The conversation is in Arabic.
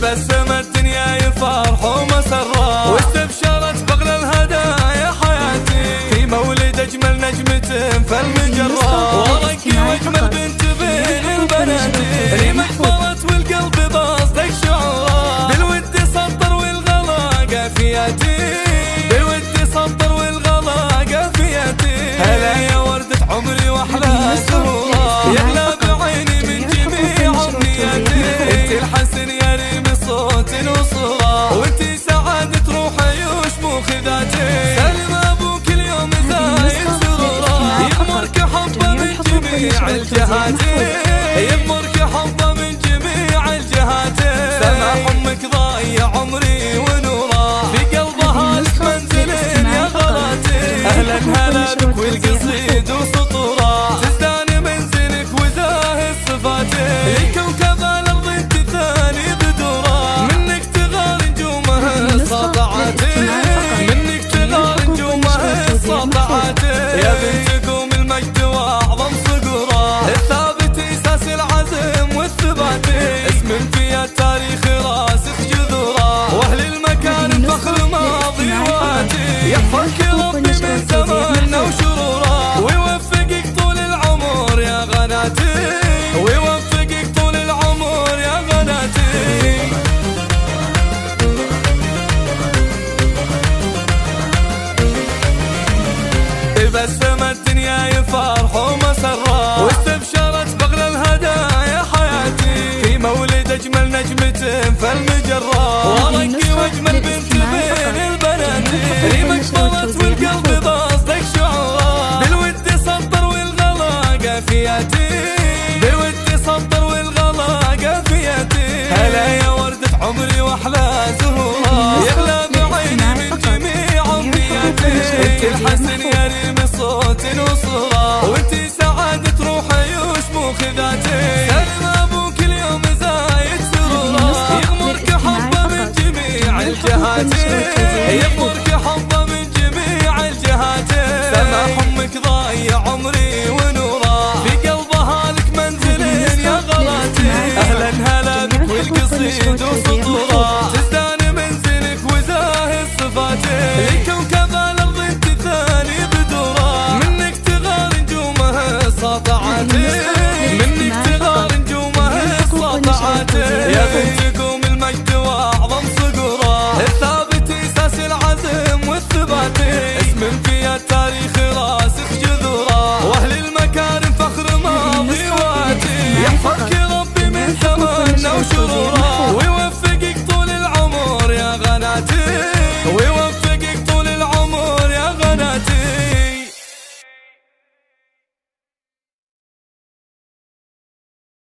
تبسم الدنيا يفرح ومسرات، واستبشرت بغلى الهدايا حياتي في مولد اجمل نجمة فالمجرات، ورقي واجمل بنت بين البنات ريمك طرت والقلب باصدق شعورات، بالود سطر والغلا قافياتي، بالود سطر والغلا قافياتي، هلا يا وردة عمري واحلى زهورات، يغلى بعيني من جميع امنياتي، انت الحسن يا ريم صوت وصورة، وانت سعادة روحي وشموخ ذاتي، سلم ابوك اليوم زايد سرورة، يغمرك حبه من جميع الجهات، يغمرك حبه من جميع الجهات، سماح امك ضايع عمري ونوره، في قلبها لك منزل يا غلاتي، اهلا هلا بك والقصيد وسطوره، تزدان منزلك وزاهي صفاتي، لكوكب الارض انت ثاني بدوره، منك تغار نجومه سطعاتي، منك تغار نجومه سطعاتي، يا بنت قوم المجد واعظم صقوره، الثابت اساس العزم والثبات، اسم في التاريخ راسخ جذوره، واهل المكان الفخر ماضي واتي، يحفظك ربي من زماننا وشروره، ويوفقك طول العمر يا غناتي، ويوفقك طول العمر يا غناتي. تبسم الدنيا يفرح ومسرات، واستبشرت بغلى الهدايا حياتي في مولد اجمل نجمة فالمجرات، ورقي واجمل بنت بين البنات ريمك طرت والقلب باصدق شعورات، بالود سطر والغلا قافياتي، بالود سطر والغلا قافياتي، هلا يا وردة عمري واحلى زهورات، يغلى بعيني من جميع امنياتي، انت الحسن يا ريم صوت وصورة، وانت سعادة روحي وشموخ ذاتي، سلم ابوك اليوم زايد سرورة، يغمرك حبه من جميع الجهات، يغمرك حبه من جميع الجهات، سماح امك ضايع عمري ونوره، في قلبها لك منزل يا غلاتي، اهلا هلا بك والقصيد وسطوره، تزدان منزلك وزاهي صفاتي، لكوكب الارض انت ثاني بدوره، منك تغار نجومه سطعاتي، منك تغار نجومه سطعاتي، يا بنت قوم المجد